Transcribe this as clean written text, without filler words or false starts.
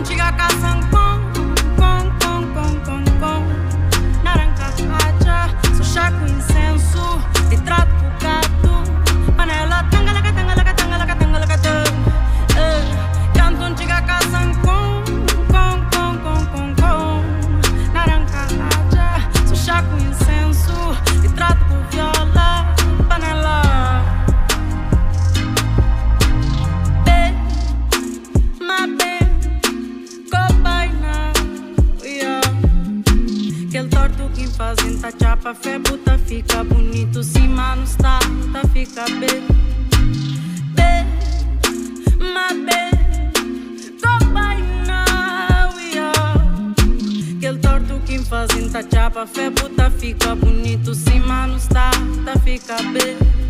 chega caçam com naranja haja, só chá com incenso e trato com gato, panela tangalaca tangalaca tangalaca tangalaca canto chega caçam com naranja haja, só chá com incenso e trato com viola, panela. Aquele torto que fazem tá chapa, fé puta fica bonito, se mano está, tá fica bem. Aquele torto que fazem tá chapa, fé puta fica bonito, se mano está, tá fica bem.